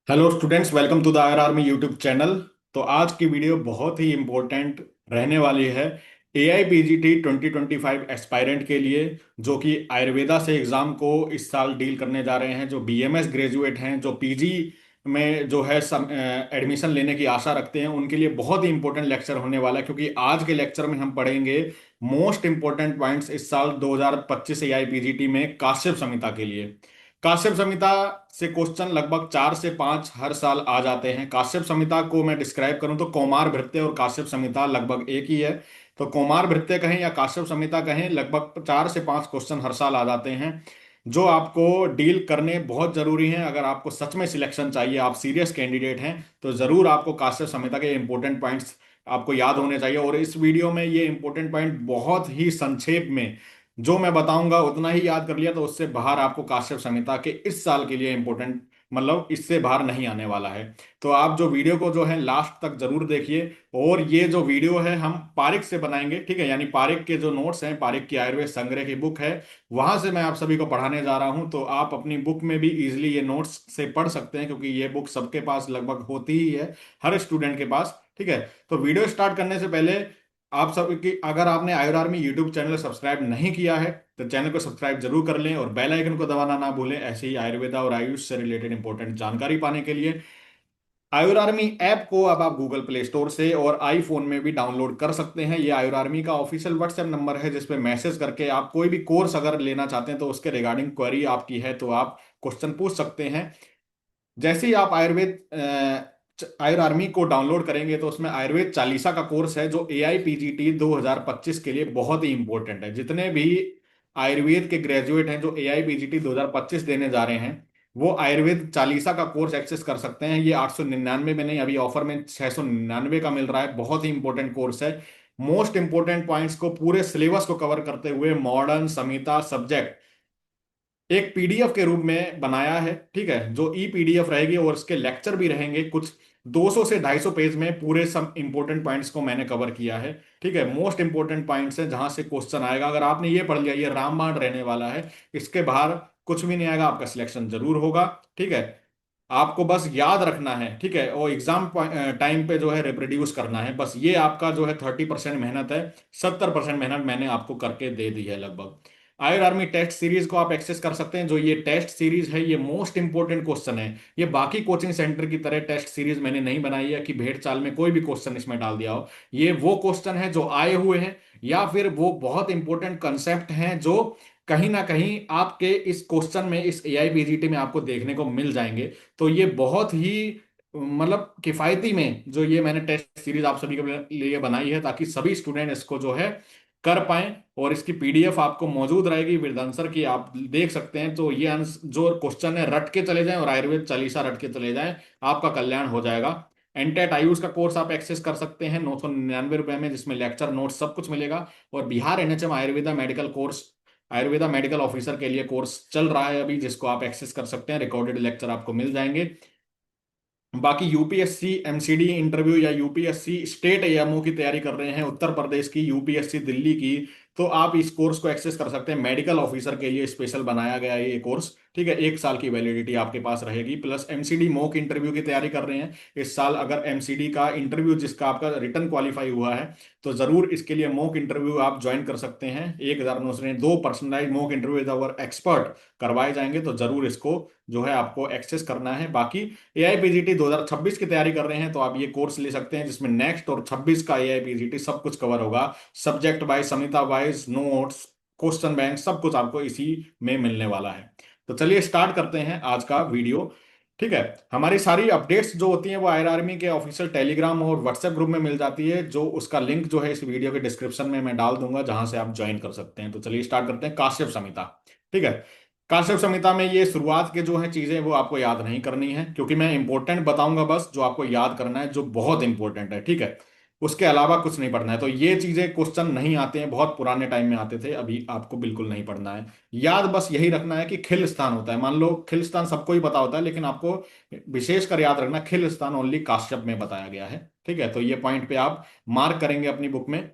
Hello students, welcome to the R army YouTube channel. तो आज की वीडियो बहुत ही इम्पोर्टेंट रहने वाली है A I P G T 2025 aspirant के लिए, जो कि आयुर्वेदा से एग्ज़ाम को इस साल डील करने जा रहे हैं। जो बी एम एस ग्रेजुएट हैं, जो पी जी में जो है एडमिशन लेने की आशा रखते हैं, उनके लिए बहुत ही इंपॉर्टेंट लेक्चर होने वाला है, क्योंकि आज के लेक्चर में हम पढ़ेंगे मोस्ट इंपॉर्टेंट पॉइंट्स इस साल 2025 ए आई पी जी टी में काश्यप संहिता के लिए। काश्यप संहिता से क्वेश्चन लगभग 4 से 5 हर साल आ जाते हैं। काश्यप संहिता को मैं डिस्क्राइब करूं तो कौमार भृत्य और काश्यप संहिता लगभग एक ही है। तो कौमार भृत्य कहें या काश्यप संहिता कहें, लगभग 4 से 5 क्वेश्चन हर साल आ जाते हैं, जो आपको डील करने बहुत जरूरी हैं। अगर आपको सच में सिलेक्शन चाहिए, आप सीरियस कैंडिडेट हैं, तो जरूर आपको काश्यप संहिता के इंपॉर्टेंट पॉइंट्स आपको याद होने चाहिए। और इस वीडियो में ये इंपॉर्टेंट पॉइंट बहुत ही संक्षेप में जो मैं बताऊंगा उतना ही याद कर लिया, तो उससे बाहर आपको काश्यप संहिता के इस साल के लिए इंपॉर्टेंट, मतलब इससे बाहर नहीं आने वाला है। तो आप जो वीडियो को जो है लास्ट तक जरूर देखिए। और ये जो वीडियो है हम पारिक से बनाएंगे, ठीक है, यानी पारिक के जो नोट्स हैं, पारिक की आयुर्वेद संग्रह की बुक है, वहां से मैं आप सभी को पढ़ाने जा रहा हूं। तो आप अपनी बुक में भी इजिली ये नोट्स से पढ़ सकते हैं, क्योंकि ये बुक सबके पास लगभग होती ही है, हर स्टूडेंट के पास। ठीक है, तो वीडियो स्टार्ट करने से पहले आप सब की, अगर आपने आयुर आर्मी यूट्यूब चैनल सब्सक्राइब नहीं किया है तो चैनल को सब्सक्राइब जरूर कर लें, और बेल आइकन को दबाना ना भूलें, ऐसे ही आयुर्वेदा और आयुष से रिलेटेड इंपॉर्टेंट जानकारी पाने के लिए। आयुर आर्मी ऐप को अब आप गूगल प्ले स्टोर से और आईफोन में भी डाउनलोड कर सकते हैं। ये आयुर आर्मी का ऑफिशियल व्हाट्सएप नंबर है, जिसपे मैसेज करके आप कोई भी कोर्स अगर लेना चाहते हैं तो उसके रिगार्डिंग क्वेरी आपकी है तो आप क्वेश्चन पूछ सकते हैं। जैसे ही आप आयुर आर्मी को डाउनलोड करेंगे तो उसमें आयुर्वेद चालीसा का कोर्स है, जो ए आई पी जी टी 2025 के लिए बहुत ही इंपॉर्टेंट है। जितने भी आयुर्वेद के ग्रेजुएट हैं जो ए आई पी जी टी 2025 देने जा रहे हैं, वो आयुर्वेद चालीसा का कोर्स एक्सेस कर सकते हैं। ये 899 में नहीं, अभी ऑफर में 699 का मिल रहा है। बहुत ही इंपॉर्टेंट कोर्स है। मोस्ट इंपॉर्टेंट पॉइंट्स को, पूरे सिलेबस को कवर करते हुए मॉडर्न संहिता सब्जेक्ट एक पीडीएफ के रूप में बनाया है। ठीक है, जो ई पीडीएफ रहेगी और उसके लेक्चर भी रहेंगे कुछ 200 से 250 पेज में। पूरे सब इंपॉर्टेंट पॉइंट्स को मैंने कवर किया है। ठीक है, मोस्ट इंपॉर्टेंट पॉइंट्स है जहां से क्वेश्चन आएगा। अगर आपने ये पढ़ लिया, ये रामबाण रहने वाला है, इसके बाहर कुछ भी नहीं आएगा, आपका सिलेक्शन जरूर होगा। ठीक है, आपको बस याद रखना है, ठीक है, और एग्जाम टाइम पे जो है रिप्रोड्यूस करना है। बस ये आपका जो है 30% मेहनत है, 70% मेहनत मैंने आपको करके दे दी है लगभग। आयर आर्मी टेस्ट सीरीज को आप एक्सेस कर सकते हैं। जो ये टेस्ट सीरीज है, ये मोस्ट इंपॉर्टेंट क्वेश्चन है। ये बाकी कोचिंग सेंटर की तरह टेस्ट सीरीज मैंने नहीं बनाई है कि भेड़ चाल में कोई भी क्वेश्चन इसमें डाल दिया हो। ये वो क्वेश्चन है जो आए हुए हैं, या फिर वो बहुत इंपॉर्टेंट कंसेप्ट हैं जो कहीं ना कहीं आपके इस क्वेश्चन में, इस ए आई पी जी टी में आपको देखने को मिल जाएंगे। तो ये बहुत ही, मतलब किफायती में जो ये मैंने टेस्ट सीरीज आप सभी के लिए बनाई है, ताकि सभी स्टूडेंट इसको जो है कर पाएं। और इसकी पीडीएफ आपको मौजूद रहेगी विद आंसर की, आप देख सकते हैं। तो ये जो क्वेश्चन है रट के चले जाएं और आयुर्वेद चालीसा रट के चले जाएं, आपका कल्याण हो जाएगा। एनटेट आयुष का कोर्स आप एक्सेस कर सकते हैं 999 रुपए में, जिसमें लेक्चर नोट सब कुछ मिलेगा। और Bihar NHM Ayurveda medical course, Ayurveda medical officer के लिए कोर्स चल रहा है अभी, जिसको आप एक्सेस कर सकते हैं। रिकॉर्डेड लेक्चर आपको मिल जाएंगे। बाकी यूपीएससी एमसीडी इंटरव्यू या यूपीएससी स्टेट एएमओ की तैयारी कर रहे हैं, उत्तर प्रदेश की, यूपीएससी दिल्ली की, तो आप इस कोर्स को एक्सेस कर सकते हैं। मेडिकल ऑफिसर के लिए स्पेशल बनाया गया है ये कोर्स। ठीक है, 1 साल की वैलिडिटी आपके पास रहेगी। प्लस एमसीडी मॉक इंटरव्यू की तैयारी कर रहे हैं इस साल, अगर एमसीडी का इंटरव्यू जिसका आपका रिटर्न क्वालिफाई हुआ है, तो जरूर इसके लिए मॉक इंटरव्यू आप ज्वाइन कर सकते हैं। 1,900 दो personalize mock interview with our expert करवाए जाएंगे, तो जरूर इसको जो है आपको एक्सेस करना है। बाकी एआईपीजीटी 2026 की तैयारी कर रहे हैं तो आप ये कोर्स ले सकते हैं, जिसमें नेक्स्ट और 26 का एआईपीजीटी सब कुछ कवर होगा। सब्जेक्ट वाइज, संहिता वाइज, नोट्स, क्वेश्चन बैंक, सब कुछ आपको इसी में मिलने वाला है। तो चलिए स्टार्ट करते हैं आज का वीडियो। ठीक है, हमारी सारी अपडेट्स जो होती हैं वो आयर आर्मी के ऑफिशियल टेलीग्राम और व्हाट्सएप ग्रुप में मिल जाती है, जो उसका लिंक जो है इस वीडियो के डिस्क्रिप्शन में मैं डाल दूंगा, जहां से आप ज्वाइन कर सकते हैं। तो चलिए स्टार्ट करते हैं। काश्यप संहिता। ठीक है, काश्यप संहिता में ये शुरुआत के जो है चीजें वो आपको याद नहीं करनी है, क्योंकि मैं इंपॉर्टेंट बताऊंगा बस, जो आपको याद करना है, जो बहुत इंपॉर्टेंट है। ठीक है, उसके अलावा कुछ नहीं पढ़ना है। तो ये चीजें क्वेश्चन नहीं आते हैं, बहुत पुराने टाइम में आते थे, अभी आपको बिल्कुल नहीं पढ़ना है। याद बस यही रखना है कि खिल स्थान होता है। मान लो खिल स्थान सबको ही पता होता है, लेकिन आपको विशेषकर याद रखना, खिल स्थान ओनली काश्यप में बताया गया है। ठीक है, तो ये पॉइंट पे आप मार्क करेंगे अपनी बुक में।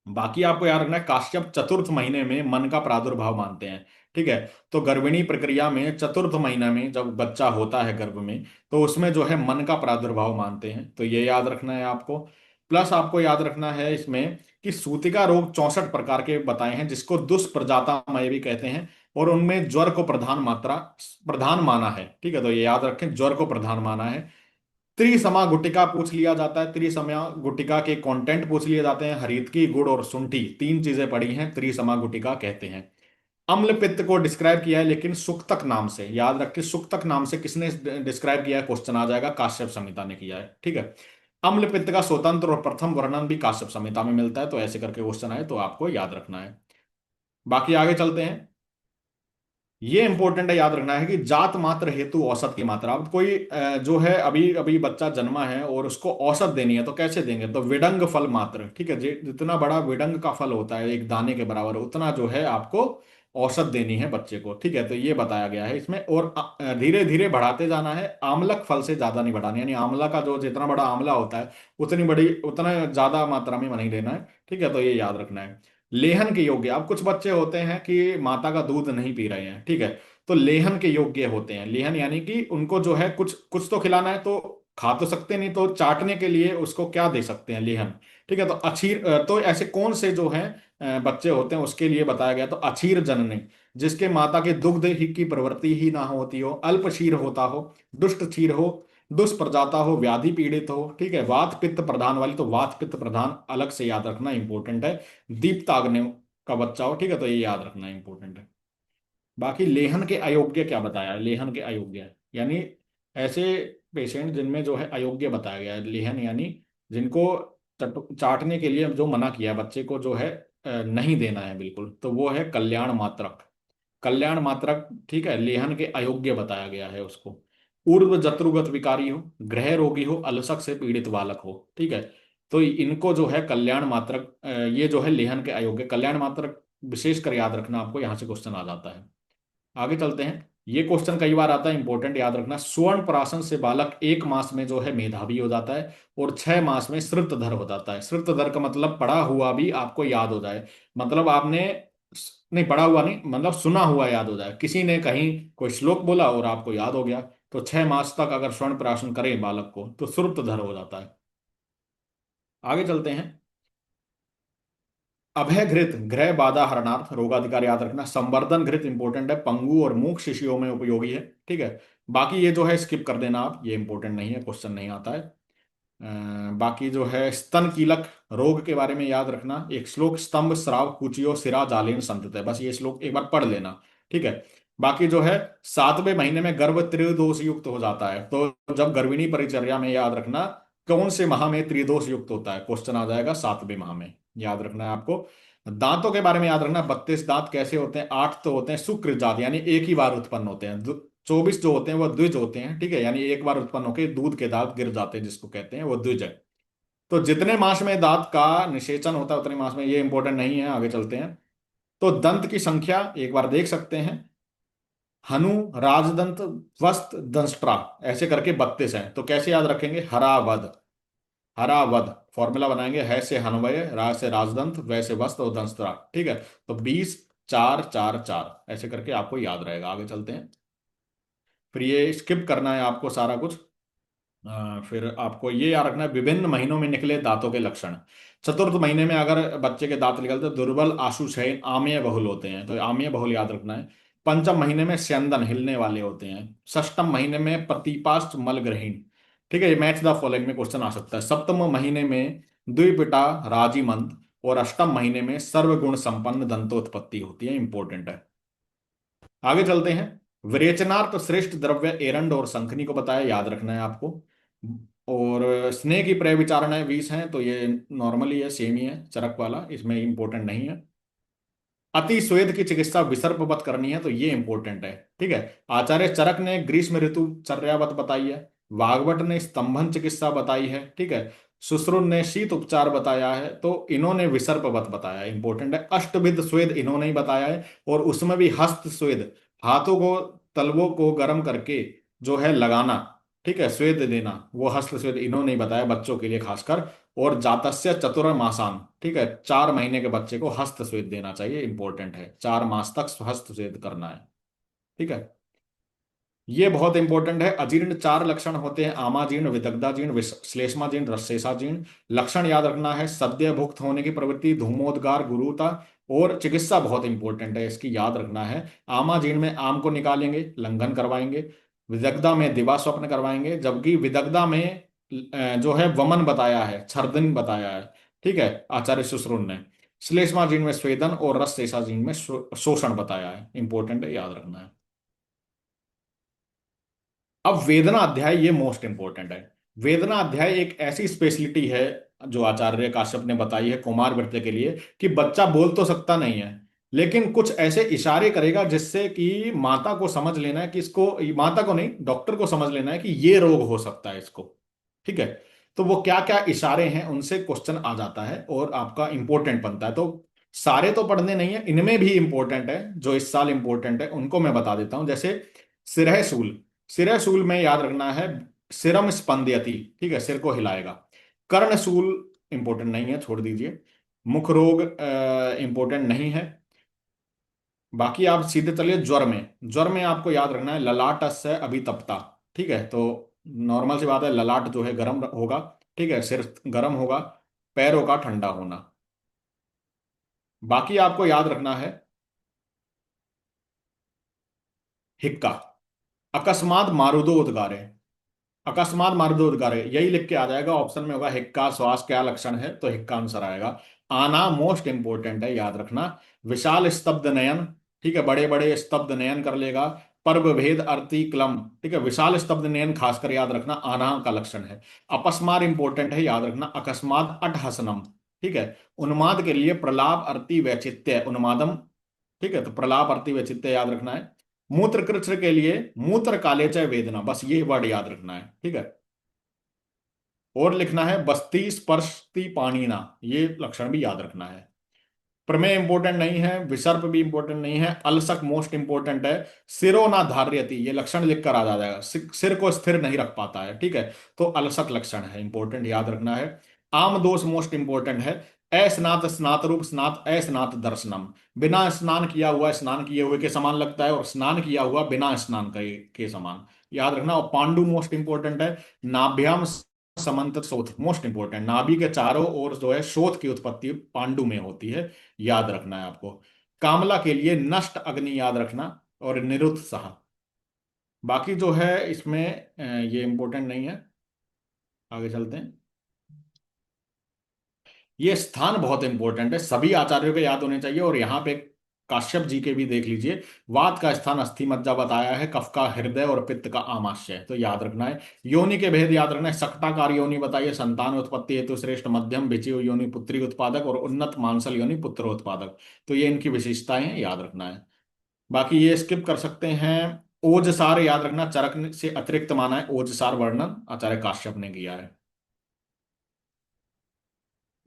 बाकी आपको याद रखना है, काश्यप चतुर्थ महीने में मन का प्रादुर्भाव मानते हैं। ठीक है। तो गर्भिणी प्रक्रिया में चतुर्थ महीना में जब बच्चा होता है गर्भ में, तो उसमें जो है मन का प्रादुर्भाव मानते हैं, तो ये याद रखना है आपको। प्लस आपको याद रखना है इसमें कि सूतिका रोग 64 प्रकार के बताए हैं, जिसको दुष्प्रजातामय भी कहते हैं, और उनमें ज्वर को प्रधान माना है। ठीक है, तो ये याद रखें, ज्वर को प्रधान माना है। त्रिसमा गुटिका पूछ लिया जाता है, त्रिसमा गुटिका के कंटेंट पूछ लिए जाते हैं, हरितकी, गुड़ और शुंठी, तीन चीजें पड़ी हैं, त्रिसमा गुटिका कहते हैं। अम्ल पित्त को डिस्क्राइब किया है, लेकिन सुक्तक नाम से, याद रखिए सुक्तक नाम से किसने डिस्क्राइब किया है, क्वेश्चन आ जाएगा, काश्यप संहिता ने किया है। ठीक है। अम्ल पित्त का स्वतंत्र और प्रथम वर्णन भी काश्यप संहिता में मिलता है, तो ऐसे करके क्वेश्चन आए तो आपको याद रखना है। बाकी आगे चलते हैं। ये इंपॉर्टेंट है, याद रखना है कि जात मात्र हेतु औसत की मात्रा। अब कोई जो है अभी अभी बच्चा जन्मा है और उसको औसत देनी है, तो कैसे देंगे, तो विडंग फल मात्र। ठीक है, जितना बड़ा विडंग का फल होता है एक दाने के बराबर, उतना जो है आपको औसत देनी है बच्चे को। ठीक है, तो ये बताया गया है इसमें, और धीरे धीरे बढ़ाते जाना है, आम्लक फल से ज्यादा नहीं बढ़ाना, यानी आंवला का जो जितना बड़ा आंवला होता है उतना ज्यादा मात्रा में नहीं लेना है। ठीक है, तो ये याद रखना है। लेहन के योग्य, अब कुछ बच्चे होते हैं कि माता का दूध नहीं पी रहे हैं, ठीक है, तो लेहन के योग्य होते हैं। लेहन यानी कि उनको जो है कुछ कुछ तो खिलाना है, तो खा तो सकते नहीं, तो चाटने के लिए उसको क्या दे सकते हैं, लेहन। ठीक है, तो तो ऐसे कौन से जो है बच्चे होते हैं उसके लिए बताया गया, तो अक्षीर जननी, जिसके माता के दुग्ध ही की प्रवृत्ति ही ना होती हो, अल्प क्षीर होता हो, दुष्ट क्षीर हो, दुष्प्रजाता हो, व्याधि पीड़ित हो। ठीक है, वात पित्त प्रधान वाली, तो वात पित्त प्रधान अलग से याद रखना इंपॉर्टेंट है। दीप्ताग्नि का बच्चा हो, ठीक है, तो ये याद रखना इंपॉर्टेंट है। बाकी लेहन के अयोग्य क्या बताया है, लेहन के अयोग्य यानी ऐसे पेशेंट जिनमें जो है अयोग्य बताया गया है, लेहन यानी जिनको चाटने के लिए जो मना किया है बच्चे को, जो है नहीं देना है बिल्कुल, तो वो है कल्याण मात्रक। कल्याण मात्रक, ठीक है, लेहन के अयोग्य बताया गया है उसको। ऊर्ध्व जत्रुगत विकारी हो, ग्रह रोगी हो, अलसक से पीड़ित बालक हो। ठीक है, तो इनको जो है कल्याण मात्रक, ये जो है लेहन के अयोग्य, कल्याण मात्रक विशेष कर याद रखना, आपको यहां से क्वेश्चन आ जाता है। आगे चलते हैं। ये क्वेश्चन कई बार आता है, इंपॉर्टेंट, याद रखना। स्वर्ण प्राशन से बालक 1 मास में जो है मेधावी हो जाता है, और 6 मास में श्रुतधर हो जाता है। श्रुतधर का मतलब पढ़ा हुआ भी आपको याद हो जाए, मतलब आपने नहीं पढ़ा हुआ, नहीं मतलब सुना हुआ याद हो जाए, किसी ने कहीं कोई श्लोक बोला और आपको याद हो गया, तो 6 मास तक अगर स्वर्ण प्राशन करे बालक को तो श्रुतधर हो जाता है। आगे चलते हैं। अभय घृत, ग्रह बाधा हरणार्थ, रोगाधिकार याद रखना। संवर्धन घृत इंपॉर्टेंट है, पंगु और मूक शिशुओं में उपयोगी है। ठीक है, बाकी ये जो है स्किप कर देना आप, ये इंपॉर्टेंट नहीं है, क्वेश्चन नहीं आता है। बाकी जो है स्तन कीलक रोग के बारे में याद रखना, एक श्लोक, स्तंभ स्राव कुचियो सिरा जालेन संतत है, बस ये श्लोक एक बार पढ़ लेना। ठीक है। बाकी जो है 7वें महीने में गर्भ त्रिदोष युक्त हो जाता है, तो जब गर्भिणी परिचर्या में याद रखना कौन से माह में त्रिदोष युक्त होता है, क्वेश्चन आ जाएगा 7वें माह में, याद रखना है आपको। दांतों के बारे में याद रखना, 32 दांत कैसे होते हैं, 8 तो होते हैं शुक्र जात, यानी एक ही बार उत्पन्न होते हैं। 24 जो होते हैं वो द्विज होते हैं। ठीक है, यानी एक बार उत्पन्न होकर दूध के दांत गिर जाते हैं, जिसको कहते हैं वो द्विज है। तो जितने मास में दांत का निषेचन होता है उतने मास में, ये इंपॉर्टेंट नहीं है, आगे चलते हैं। तो दंत की संख्या एक बार देख सकते हैं, हनु, राजदंत, वस्त, दंष्ट्रा, ऐसे करके 32 हैं। तो कैसे याद रखेंगे, हरावद, हरावद फॉर्मूला बनाएंगे, है से हनवय, रा से राजदंत, वै से वस्त और दंष्ट्रा। ठीक है, तो 20, 4, 4, 4 ऐसे करके आपको याद रहेगा। आगे चलते हैं। फिर ये स्किप करना है आपको सारा कुछ। फिर आपको ये याद रखना है, विभिन्न महीनों में निकले दांतों के लक्षण। चतुर्थ महीने में अगर बच्चे के दांत निकलते हैं, दुर्बल, आशुक्षय, आम्य बहुल होते हैं, तो आम्य बहुल याद रखना है। पंचम महीने में स्यंदन, हिलने वाले होते हैं। षष्टम महीने में प्रतिपास्ट मलग्रहीण। ठीक है, ये मैच द फॉलोइंग में क्वेश्चन आ सकता है। सप्तम महीने में द्विपिटा राजीमंत, और अष्टम महीने में सर्वगुण संपन्न दंतोत्पत्ति होती है, इंपॉर्टेंट है। आगे चलते हैं। विरेचनार्थ श्रेष्ठ द्रव्य एरंड और शंखनी को बताया, याद रखना है आपको। और स्नेह की प्रय विचारणाएं 20 हैं, तो ये नॉर्मली है, सेम ही है, चरक वाला, इसमें इंपॉर्टेंट नहीं है। अति स्वेद की चिकित्सा विसर्पवत करनी है, तो ये इंपॉर्टेंट है। ठीक है, आचार्य चरक ने ग्रीष्म ऋतु चर्यावत बताई है, वाग्भट ने स्तंभन चिकित्सा बताई है। ठीक है, सुश्रुत ने शीत उपचार बताया है, तो इन्होंने विसर्पवत बताया है, इंपॉर्टेंट है। अष्टविध स्वेद इन्होंने ही बताया है, और उसमें भी हस्त स्वेद, हाथों को तलवों को गर्म करके जो है लगाना, ठीक है, स्वेद देना, वो हस्त स्वेद इन्होंने ही बताया, बच्चों के लिए खासकर। और जातस्य चतुर्मासान, ठीक है, 4 महीने के बच्चे को हस्तस्वेद देना चाहिए, इंपॉर्टेंट है, 4 मास तक हस्तस्वेद करना है। ठीक है, ये बहुत इंपॉर्टेंट है। अजीर्ण 4 लक्षण होते हैं, आमाजीर्ण, विदग्धाजीर्ण, श्लेष्माजीर्ण, रसेसाजीर्ण। लक्षण याद रखना है, सद्य भुक्त होने की प्रवृत्ति, धूमोद्गार, गुरुता। और चिकित्सा बहुत इंपॉर्टेंट है, इसकी याद रखना है। आमाजीर्ण में आम को निकालेंगे, लंघन करवाएंगे। विदग्धा में दिवा स्वप्न करवाएंगे, जबकि विदग्धा में जो है वमन बताया है, छर्दन बताया है। ठीक है, आचार्य सुश्रुत ने। श्लेष्माजीर्ण में स्वेदन और रसशेषाजीर्ण में शोषण बताया है, इंपॉर्टेंट है, याद रखना है। अब वेदना अध्याय, ये मोस्ट इंपॉर्टेंट है। वेदना अध्याय एक ऐसी स्पेशलिटी है जो आचार्य काश्यप ने बताई है कुमार वृत्य के लिए, कि बच्चा बोल तो सकता नहीं है, लेकिन कुछ ऐसे इशारे करेगा जिससे कि माता को समझ लेना है कि इसको, माता को नहीं, डॉक्टर को समझ लेना है कि ये रोग हो सकता है इसको। ठीक है, तो वो क्या क्या इशारे हैं उनसे क्वेश्चन आ जाता है और आपका इंपॉर्टेंट बनता है। तो सारे तो पढ़ने नहीं है, इनमें भी इंपॉर्टेंट है जो इस साल इंपॉर्टेंट है उनको मैं बता देता हूं। जैसे सिरह सूल, सिर सूल में याद रखना है, सिरम स्पंदयति, ठीक है, सिर को हिलाएगा। कर्ण सूल इंपॉर्टेंट नहीं है, छोड़ दीजिए। मुख रोग इंपॉर्टेंट नहीं है। बाकी आप सीधे चलिए ज्वर में। ज्वर में आपको याद रखना है, ललाटस्य अभितप्ता। ठीक है, तो नॉर्मल सी बात है, ललाट जो है गर्म होगा। ठीक है, सिर गर्म होगा, पैरों का ठंडा होना। बाकी आपको याद रखना है, हिक्का, अकस्मात मारुदोद्गारे। अकस्मात मर्दोद्गार है, यही लिख के आ जाएगा, ऑप्शन में होगा हिक्का श्वास क्या लक्षण है, तो हिक्का आंसर आएगा। आना मोस्ट इंपोर्टेंट है, याद रखना। विशाल स्तब्ध नयन, ठीक है, बड़े बड़े स्तब्ध नयन कर लेगा। पर्व भेद अर्थी क्लम, ठीक है, विशाल स्तब्ध नयन खासकर याद रखना आना का लक्षण है। अपस्मार इंपोर्टेंट है, याद रखना, अकस्मात अटहसनम। ठीक है, उन्माद के लिए प्रलाप अर्थी वैचित्य उन्मादम। ठीक है, तो प्रलाप अर्थी वैचित्य याद रखना है। मूत्र कृच्र के लिए मूत्र काले च वेदना, बस ये वर्ड याद रखना है। ठीक है, और लिखना है बस्ती स्पर्शती पानीना, ये लक्षण भी याद रखना है। प्रमेय इंपॉर्टेंट नहीं है, विसर्प भी इंपॉर्टेंट नहीं है, अलसक मोस्ट इंपॉर्टेंट है। सिरो ना धार्यति, ये लक्षण लिखकर आ जाएगा, सिर को स्थिर नहीं रख पाता है। ठीक है, तो अलसक लक्षण है, इंपॉर्टेंट, याद रखना है। आम दोष मोस्ट इंपॉर्टेंट है। अस्नात स्नात रूप स्नात अस्नात दर्शनम, बिना स्नान किया हुआ स्नान किए हुए के समान लगता है, और स्नान किया हुआ बिना स्नान के समान, याद रखना। और पांडु मोस्ट इंपॉर्टेंट है। नाभ्याम समंत शोथ मोस्ट इंपॉर्टेंट, नाभि के चारों ओर जो है शोथ की उत्पत्ति पांडु में होती है, याद रखना है आपको। कामला के लिए नष्ट अग्नि याद रखना, और निरुत्साह। बाकी जो है इसमें ये इंपॉर्टेंट नहीं है, आगे चलते हैं। ये स्थान बहुत इंपॉर्टेंट है, सभी आचार्यों के याद होने चाहिए, और यहाँ पे काश्यप जी के भी देख लीजिए। वात का स्थान अस्थि मज्जा बताया है, कफ का हृदय और पित्त का आमाशय है, तो याद रखना है। योनि के भेद याद रखना है, सक्ताकार योनि बताइए संतान उत्पत्ति हेतु श्रेष्ठ, मध्यम विचिव योनि पुत्री उत्पादक, और उन्नत मांसल योनि पुत्र उत्पादक। तो ये इनकी विशेषताएं हैं, याद रखना है। बाकी ये स्किप कर सकते हैं। ओजसार याद रखना, चरक से अतिरिक्त माना है, ओजसार वर्णन आचार्य काश्यप ने किया है।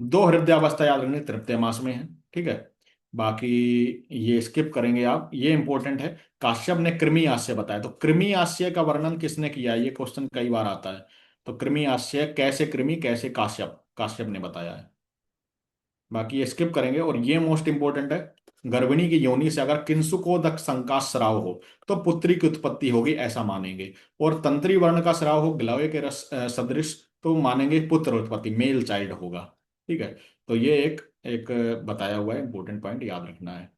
दो हृदयावस्था याद रखनी, तृतीय मास में है। ठीक है, बाकी ये स्किप करेंगे आप, ये इंपॉर्टेंट है। काश्यप ने कृमि आश्य बताया, तो कृमि आश्य का वर्णन किसने किया है, ये क्वेश्चन कई बार आता है। तो कृमि आश्य कैसे, कृमि कैसे, काश्यप, काश्यप ने बताया है। बाकी ये स्किप करेंगे, और ये मोस्ट इंपॉर्टेंट है। गर्भिणी की योनि से अगर किंसुकोदक संकाश स्राव हो तो पुत्री की उत्पत्ति होगी, ऐसा मानेंगे। और तंत्री वर्ण का स्राव हो गिलहरी के रस सदृश, तो मानेंगे पुत्र उत्पत्ति, मेल चाइल्ड होगा। ठीक है, तो ये एक एक बताया हुआ है, इंपॉर्टेंट पॉइंट, याद रखना है।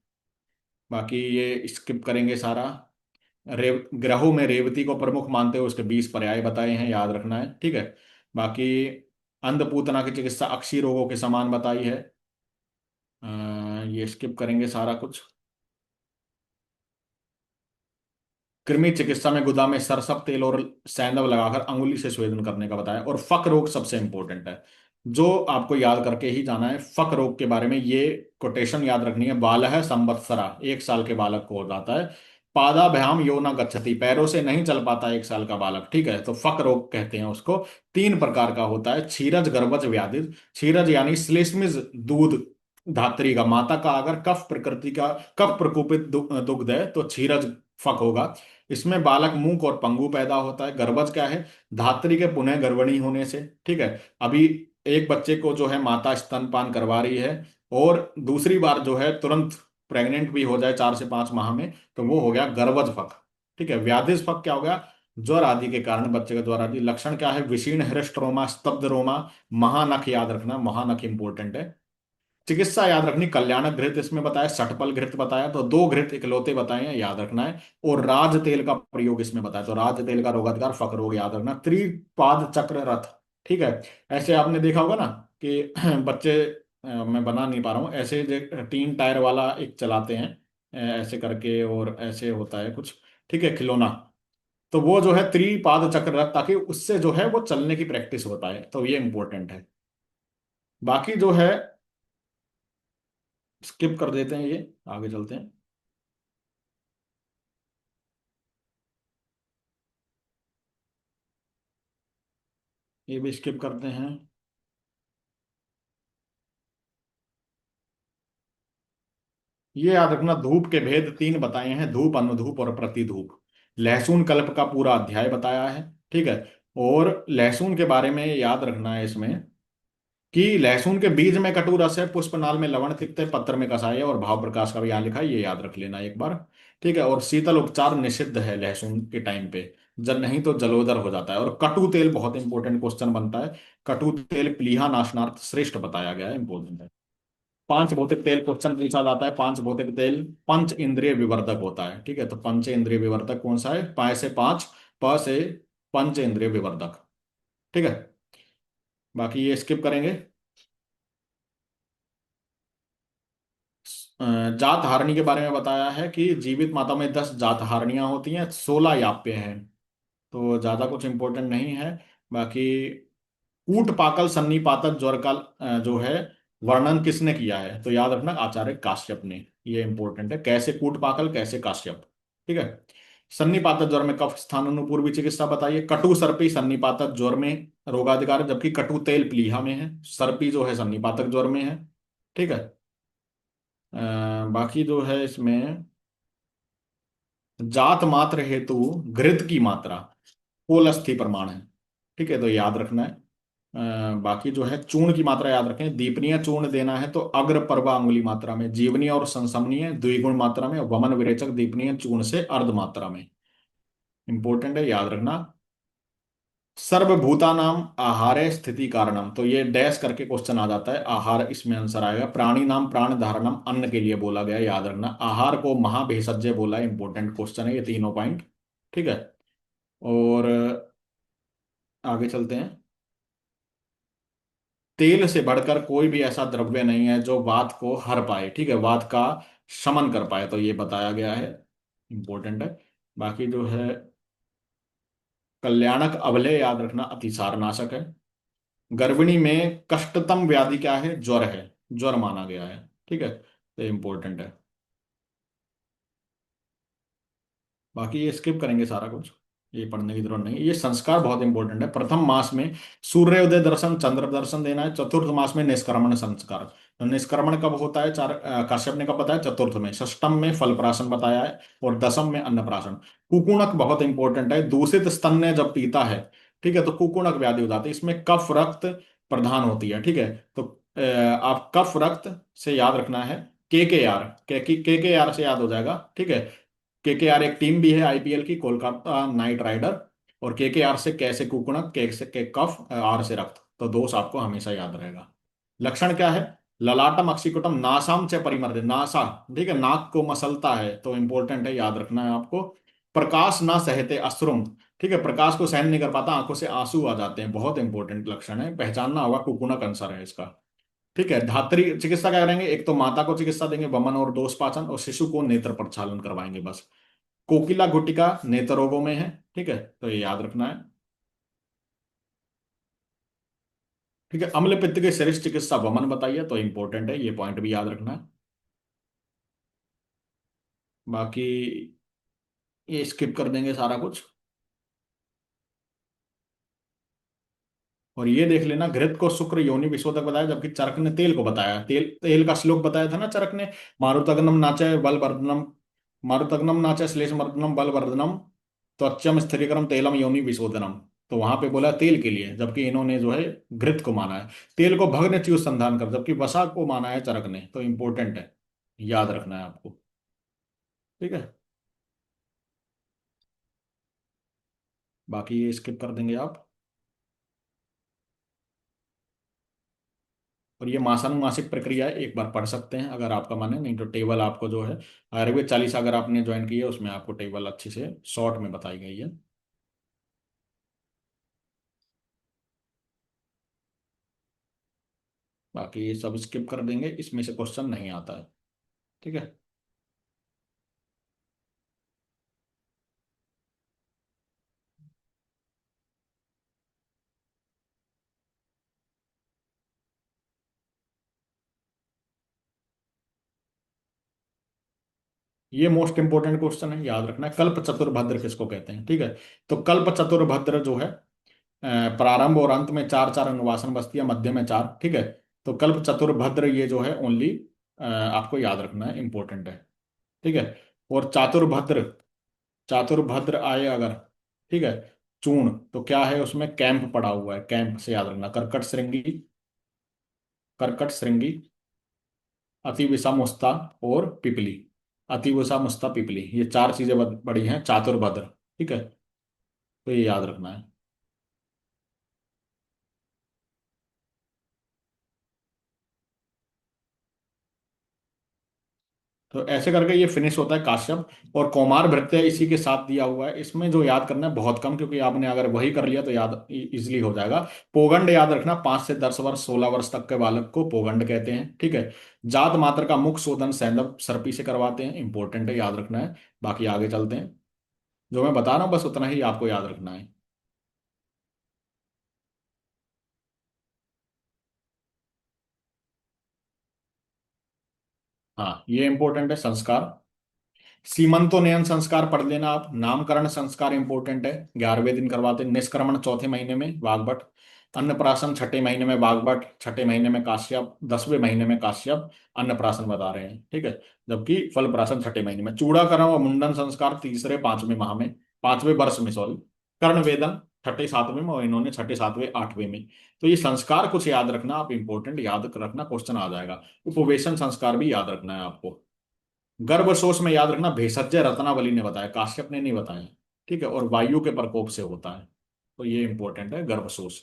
बाकी ये स्किप करेंगे सारा। ग्रहों में रेवती को प्रमुख मानते हुए उसके 20 पर्याय बताए हैं, याद रखना है। ठीक है, बाकी अंधपूतना की चिकित्सा अक्षी रोगों के समान बताई है। ये स्किप करेंगे सारा कुछ। कृमि चिकित्सा में गुदा में सरसप तेल और सैंधव लगाकर अंगुली से स्वेदन करने का बताया। और फक रोग सबसे इंपॉर्टेंट है, जो आपको याद करके ही जाना है। फक रोग के बारे में ये कोटेशन याद रखनी है, बालः संवत्सरा, 1 साल के बालक को हो जाता है। पादाभ्याम यो न गच्छति, पैरों से नहीं चल पाता 1 साल का बालक। ठीक है, तो फक रोग कहते हैं उसको। 3 प्रकार का होता है, क्षीरज गर्भज व्याधि। क्षीरज यानी श्लेष्मिज दूध धात्री का, माता का अगर कफ प्रकृति का, कफ प्रकोपित दुग्ध है तो क्षीरज फक होगा। इसमें बालक मूक और पंगु पैदा होता है। गर्भज क्या है, धात्री के पुनः गर्भणी होने से। ठीक है, अभी एक बच्चे को जो है माता स्तनपान करवा रही है और दूसरी बार जो है तुरंत प्रेग्नेंट भी हो जाए 4 से 5 माह में, तो वो हो गया गर्भज फक। ठीक है, व्याधिज फक क्या हो गया? ज्वर आदि के कारण बच्चे का ज्वर आदि। लक्षण क्या है? विशीर्ण हृष्ट रोमा, स्तब्ध रोमा, महानख, याद रखना महानख इंपॉर्टेंट है। चिकित्सा याद रखनी, कल्याणक घृत इसमें बताया, सटपल घृत बताया, तो दो घृत इकलौते बताए हैं, याद रखना है। और राज तेल का प्रयोग इसमें बताया, तो राज तेल का रोगाधिकार फक रोग, याद रखना। त्रिपाद चक्र रथ, ठीक है। ऐसे आपने देखा होगा ना कि बच्चे, मैं बना नहीं पा रहा हूँ ऐसे, 3 टायर वाला एक चलाते हैं, ऐसे करके, और ऐसे होता है कुछ, ठीक है, खिलौना। तो वो जो है त्रिपाद चक्र रथ, ताकि उससे जो है वो चलने की प्रैक्टिस होता है, तो ये इंपॉर्टेंट है। बाकी जो है स्किप कर देते हैं, ये आगे चलते हैं। ये भी स्किप करते हैं। ये याद रखना, धूप के भेद 3 बताए हैं, धूप, अनुधूप और प्रतिधूप। लहसुन कल्प का पूरा अध्याय बताया है, ठीक है। और लहसुन के बारे में याद रखना है इसमें कि लहसुन के बीज में कटु रस है, पुष्पनाल में लवण तिक्त है, पत्र में कसाय है, और भाव प्रकाश का भी यहाँ लिखा है, ये याद रख लेना एक बार। ठीक है, और शीतल उपचार निषिद्ध है लहसुन के टाइम पे, जल नहीं तो जलोदर हो जाता है। और कटु तेल बहुत इंपॉर्टेंट क्वेश्चन बनता है, कटु तेल प्लीहा नाशनार्थ श्रेष्ठ बताया गया है, इंपॉर्टेंट है। 5 भौतिक तेल क्वेश्चन पूछा जाता है, 5 भौतिक तेल पंच इंद्रिय विवर्धक होता है, ठीक है। तो पंच इंद्रिय विवर्धक कौन सा है? प से 5, प से पंच इंद्रिय विवर्धक, ठीक है। बाकी ये स्किप करेंगे। जात हारणी के बारे में बताया है कि जीवित माता में 10 जात हारनियां होती हैं, 16 याप्य हैं, तो ज्यादा कुछ इंपॉर्टेंट नहीं है। बाकी कूट पाकल सन्निपातक ज्वर का जो है वर्णन किसने किया है? तो याद रखना आचार्य काश्यप ने, ये इंपॉर्टेंट है, कैसे कूट पाकल, कैसे काश्यप, ठीक है। सन्निपातक ज्वर में कफ स्थानानुपूर्वी चिकित्सा बताइए। कटु सर्पी सन्निपातक ज्वर में रोगाधिकार, जबकि कटु तेल प्लीहा में है, सर्पी जो है सन्निपातक ज्वर में है, ठीक है। बाकी जो है इसमें जात मात्र हेतु घृत की मात्रा कोलस्थी प्रमाण है, ठीक है, तो याद रखना है। बाकी जो है चूर्ण की मात्रा याद रखें, दीपनीय चूर्ण देना है तो अग्र पर्वा अंगुली मात्रा में, जीवनीय और संसमनीय द्विगुण मात्रा में, वमन विरेचक दीपनीय चूर्ण से अर्ध मात्रा में, इंपॉर्टेंट है, याद रखना। सर्वभूतानाम आहारे स्थिति कारणम, तो ये डैश करके क्वेश्चन आ जाता है, आहार इसमें आंसर आएगा। प्राणी नाम प्राण धारणम, अन्न के लिए बोला गया है, याद रखना। आहार को महाभेषज्य बोला है, इंपॉर्टेंट क्वेश्चन है ये तीनों पॉइंट, ठीक है। और आगे चलते हैं। तेल से बढ़कर कोई भी ऐसा द्रव्य नहीं है जो वात को हर पाए, ठीक है, वात का शमन कर पाए, तो ये बताया गया है, इंपॉर्टेंट है। बाकी जो है कल्याणक अवलय याद रखना अतिसार नाशक है। गर्भिणी में कष्टतम व्याधि क्या है? ज्वर है, ज्वर माना गया है, ठीक है, तो इंपॉर्टेंट है। बाकी ये स्किप करेंगे सारा कुछ, ये पढ़ने की जरूरत नहीं है। ये संस्कार बहुत इंपॉर्टेंट है। प्रथम मास में सूर्योदय दर्शन, चंद्र दर्शन देना है। चतुर्थ मास में निष्क्रमण संस्कार, तो निष्क्रमण कब होता है? काश्यप ने कब बताया? चतुर्थ में। षष्टम में फलप्राशन बताया है, और दसम में अन्नप्राशन। कुकुणक बहुत इंपॉर्टेंट है, दूषित स्तन ने जब पीता है, ठीक है, तो कुकुणक व्याधि हो जाती है, इसमें कफ रक्त प्रधान होती है, ठीक है। तो आप कफ रक्त से याद रखना है, के आर से याद हो जाएगा, ठीक है। केकेआर एक टीम भी है आईपीएल की, कोलकाता नाइट राइडर। और केकेआर से कैसे कुकुणक, के से के कफ, आर से रक्त, तो दोष आपको हमेशा याद रहेगा। लक्षण क्या है? ललाटम अक्षिकुटम नासाम च परिमर्दित, नासा, ठीक है, नाक को मसलता है, तो इंपॉर्टेंट है, याद रखना है आपको। प्रकाश ना सहते अश्रुम, ठीक है, प्रकाश को सहन नहीं कर पाता, आंखों से आंसू आ जाते हैं, बहुत इंपॉर्टेंट लक्षण है, पहचानना होगा, कुकुणक आंसर है इसका, ठीक है। धात्री चिकित्सा क्या करेंगे? एक तो माता को चिकित्सा देंगे, वमन और दोषपाचन, और शिशु को नेत्र प्रक्षालन करवाएंगे, बस। कोकिला गुटिका नेत्र रोगों में है, ठीक है, तो ये याद रखना है, ठीक है। अम्ल पित्त के श्रेष्ठ चिकित्सा वमन बताइए, तो इंपॉर्टेंट है, ये पॉइंट भी याद रखना है। बाकी ये स्किप कर देंगे सारा कुछ। और ये देख लेना, घृत को शुक्र योनि विशोधक बताया, जबकि चरक ने तेल को बताया, तेल तेल का श्लोक बताया था ना चरक ने। मारुतग्नम नाचे बलवर्धनम, मारुतग्नम नाचे श्लेष मर्दनम बलवर्धनम, त्वचम स्थिरीकरम तेलम योनि विशोधनम, तो वहां पे बोला तेल के लिए, जबकि इन्होंने जो है घृत को माना है। तेल को भग ने च्युत संधान कर, जबकि वसा को माना है चरक ने। तो इंपॉर्टेंट है, याद रखना है आपको। ठीक है, बाकी ये स्किप कर देंगे आप। और ये मासानुमासिक प्रक्रिया है, एक बार पढ़ सकते हैं अगर आपका मन है, नहीं तो टेबल आपको जो है आयुर्वेद 40 अगर आपने ज्वाइन की है उसमें आपको टेबल अच्छी से शॉर्ट में बताई गई है। बाकी ये सब स्किप कर देंगे, इसमें से क्वेश्चन नहीं आता है। ठीक है, ये मोस्ट इंपोर्टेंट क्वेश्चन है, याद रखना है। कल्प चतुर्भद्र किसको कहते हैं? ठीक है, तो कल्प चतुर्भद्र जो है प्रारंभ और अंत में चार चार अनुवासन बस्तियां, मध्य में चार। ठीक है, तो कल्प चतुर्भद्र ये जो है ओनली आपको याद रखना है, इंपॉर्टेंट है। ठीक है, और चातुर्भद्र, चातुर्भद्र आए अगर, ठीक है, चूर्ण, तो क्या है उसमें? कैंप पड़ा हुआ है, कैंप से याद रखना। कर्कट श्रृंगी, कर्कट श्रृंगी, अति विषम और पिपली। अति विषम पिपली, ये चार चीजें बड़ी हैं चातुर्भद्र। ठीक है, तो ये याद रखना है। तो ऐसे करके ये फिनिश होता है काश्यप। और कौमार भृत्य इसी के साथ दिया हुआ है, इसमें जो याद करना है बहुत कम, क्योंकि आपने अगर वही कर लिया तो याद इजिली हो जाएगा। पोगंड याद रखना, 5 से 10 वर्ष 16 वर्ष तक के बालक को पोगंड कहते हैं। ठीक है, जात मात्र का मुख शोधन सैंधव सर्पी से करवाते हैं, इंपॉर्टेंट है, याद रखना है। बाकी आगे चलते हैं, जो मैं बता रहा हूँ बस उतना ही आपको याद रखना है। हाँ, ये इंपॉर्टेंट है, संस्कार। सीमंतोन्नयन संस्कार पढ़ लेना आप। नामकरण संस्कार इंपॉर्टेंट है, 11वें दिन करवाते हैं। निष्क्रमण चौथे महीने में वाग्भट। अन्नप्राशन छठे महीने में वाग्भट, छठे महीने में काश्यप, 10वें महीने में काश्यप। अन्नप्राशन बता रहे हैं, ठीक है। जबकि फलप्राशन छठे महीने में। चूड़ाकरण और मुंडन संस्कार तीसरे पांचवें माह में, 5वें वर्ष में, सॉरी। कर्णवेदन छठे सातवें में, और इन्होंने छठे सातवें आठवें में। तो ये संस्कार कुछ याद रखना आप, इंपॉर्टेंट याद रखना, क्वेश्चन आ जाएगा। उपवेशन संस्कार भी याद रखना है आपको। गर्भशोष में याद रखना, भेषज रत्नावली ने बताया, काश्यप ने नहीं बताया। ठीक है, और वायु के प्रकोप से होता है। तो ये इंपॉर्टेंट है, गर्भशोष।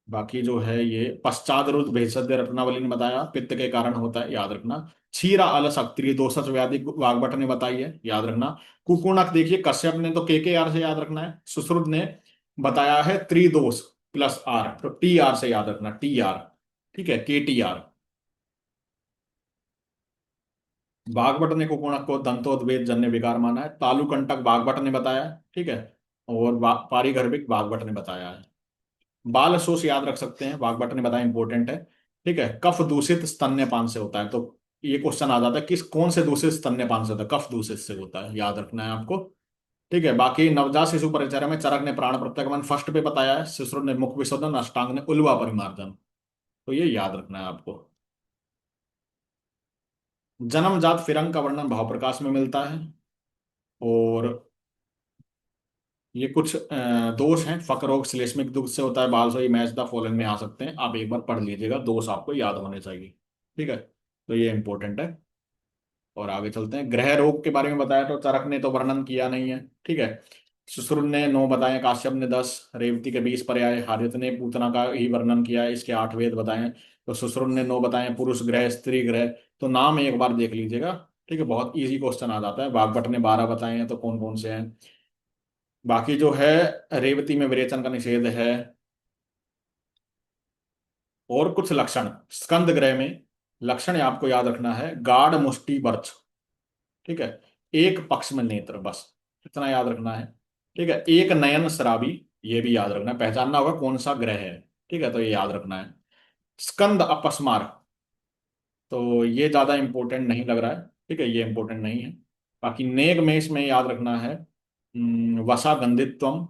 बाकी जो है ये पश्चात रुद्र भेषज रत्नावली ने बताया, पित्त के कारण होता है, याद रखना। क्षीरा अलस त्रिदोषज व्याधि वाग्भट ने बताई है, याद रखना। कुकुणक देखिए, कश्यप ने तो के आर से याद रखना है, सुश्रुत ने बताया है त्रिदोष प्लस आर, तो टी आर से याद रखना, टी आर। ठीक है, के टी आर। बागभट ने कुकुणक को दंतोद्वेद जन्य विकार माना है, तालुकंटक बागभट ने बताया है। ठीक है, और पारिगर्भिक बागभट ने बताया है। बाल शोष याद रख सकते हैं, बागभट ने बताया, इंपॉर्टेंट है। ठीक है, कफ दूषित स्तन्यपान से होता है, तो ये क्वेश्चन आ जाता है, किस कौन से दूषित स्तन्यपान से होता है? कफ दूषित से होता है, याद रखना है आपको। ठीक है, बाकी नवजात शिशु परिचर्या में चरक ने प्राण प्रत्यागमन फर्स्ट पे बताया है, शिशु ने मुख विशोधन, अष्टांग ने उल्वा परिमार्जन। तो ये याद रखना है आपको। जन्मजात फिरंग का वर्णन भाव प्रकाश में मिलता है। और ये कुछ दोष हैं, फकरोग श्लेष्मिक दुग्ध से होता है, बालसोई मैच द फॉलन में आ सकते हैं, आप एक बार पढ़ लीजिएगा, दोष आपको याद होने चाहिए। ठीक है, तो ये इंपॉर्टेंट है। और आगे चलते हैं, ग्रह रोग के बारे में बताया, तो चरक ने तो वर्णन किया नहीं है। ठीक है, सुश्रुत ने 9 बताए, काश्यप ने 10, रेवती के 20 पर्याय, हारित ने पूतना का ही वर्णन किया है, इसके 8 वेद बताए। तो सुश्रुत ने 9 बताए, पुरुष ग्रह स्त्री ग्रह। तो नाम एक बार देख लीजिएगा। ठीक है, बहुत इजी क्वेश्चन आ जाता है। वाग्भट ने 12 बताए हैं, तो कौन कौन से हैं? बाकी जो है, रेवती में विरेचन का निषेध है। और कुछ लक्षण स्कंद ग्रह में, लक्षण आपको याद रखना है, गाढ़ मुष्टि बर्च। ठीक है, एक पक्ष में नेत्र, बस इतना याद रखना है। ठीक है, एक नयन शराबी, ये भी याद रखना है, पहचानना होगा कौन सा ग्रह है। ठीक है, तो ये याद रखना है। स्कंद अपस्मार, तो ये ज्यादा इंपॉर्टेंट नहीं लग रहा है। ठीक है, ये इंपॉर्टेंट नहीं है। बाकी नेग में इसमें याद रखना है, वसा गंधित्वम।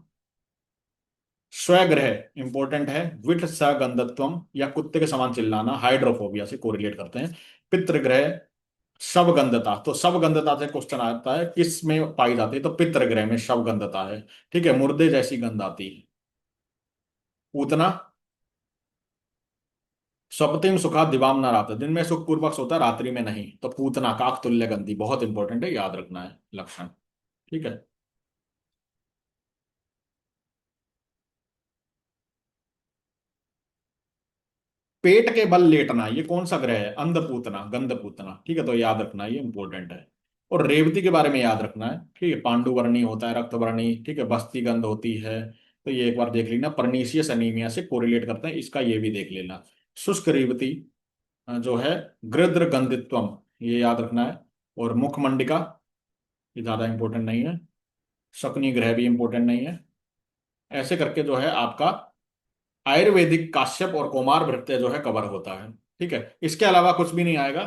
स्वग्रह इंपॉर्टेंट है, विट सगंधत्वम, या कुत्ते के समान चिल्लाना, हाइड्रोफोबिया से कोरिलेट करते हैं। पितृग्रह शवगंधता, तो शवगंधता से क्वेश्चन आता है किस में पाई जाती है, तो पितृ ग्रह में शवगंधता है। ठीक है, मुर्दे जैसी गंध आती है। पूतना। स्वप्तिम सुखा दिवाम न रात, दिन में सुख पूर्वक सोता, रात्रि में नहीं, तो पूतना काक तुल्य गंधी, बहुत इंपॉर्टेंट है, याद रखना है लक्षण। ठीक है। पेट के बल लेटना, ये कौन सा ग्रह है, अंधपूतना, गंधपूतना। ठीक है, तो याद रखना, ये इंपॉर्टेंट है। और रेवती के बारे में याद रखना है। ठीक है, पांडुवर्णी होता है, रक्तवर्णी, ठीक है, बस्ती गंध होती है। तो ये एक बार देख लेना, परनीशियस एनीमिया से कोरिलेट करते हैं, इसका ये भी देख लेना। शुष्क रेवती जो है गृध्र गंधित्वम, ये याद रखना है। और मुखमंडिका, ये ज्यादा इंपॉर्टेंट नहीं है। शकुनी ग्रह भी इंपॉर्टेंट नहीं है। ऐसे करके जो है आपका आयुर्वेदिक काश्यप और कुमार भृत्य जो है कवर होता है। ठीक है, इसके अलावा कुछ भी नहीं आएगा।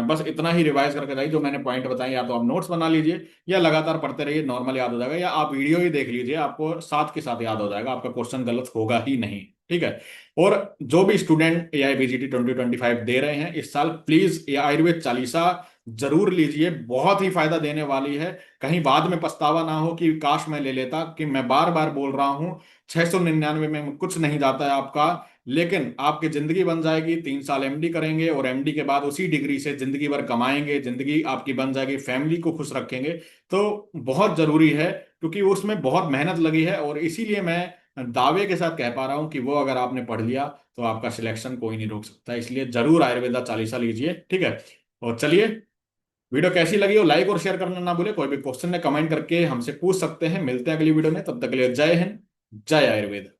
बस इतना ही रिवाइज करके जाइए जो मैंने पॉइंट बताए, या तो आप नोट्स बना लीजिए या लगातार पढ़ते रहिए, नॉर्मल याद हो जाएगा, या आप वीडियो ही देख लीजिए, आपको साथ के साथ याद हो जाएगा, आपका क्वेश्चन गलत होगा ही नहीं। ठीक है। और जो भी स्टूडेंट AIPGT 2025 दे रहे हैं इस साल, प्लीज ये आयुर्वेद चालीसा जरूर लीजिए, बहुत ही फायदा देने वाली है। कहीं बाद में पछतावा ना हो कि काश मैं ले लेता, कि मैं बार बार बोल रहा हूं 699 में कुछ नहीं जाता है आपका, लेकिन आपकी जिंदगी बन जाएगी। 3 साल MD करेंगे और MD के बाद उसी डिग्री से जिंदगी भर कमाएंगे, जिंदगी आपकी बन जाएगी, फैमिली को खुश रखेंगे। तो बहुत जरूरी है, क्योंकि उसमें बहुत मेहनत लगी है, और इसीलिए मैं दावे के साथ कह पा रहा हूं कि वो अगर आपने पढ़ लिया तो आपका सिलेक्शन कोई नहीं रोक सकता। इसलिए जरूर आयुर्वेदा चालीसा लीजिए। ठीक है। और चलिए, वीडियो कैसी लगी हो लाइक और शेयर करना ना भूले, कोई भी क्वेश्चन है कमेंट करके हमसे पूछ सकते हैं। मिलते हैं अगली वीडियो में, तब तक के लिए जय हिंद, जय आयुर्वेद।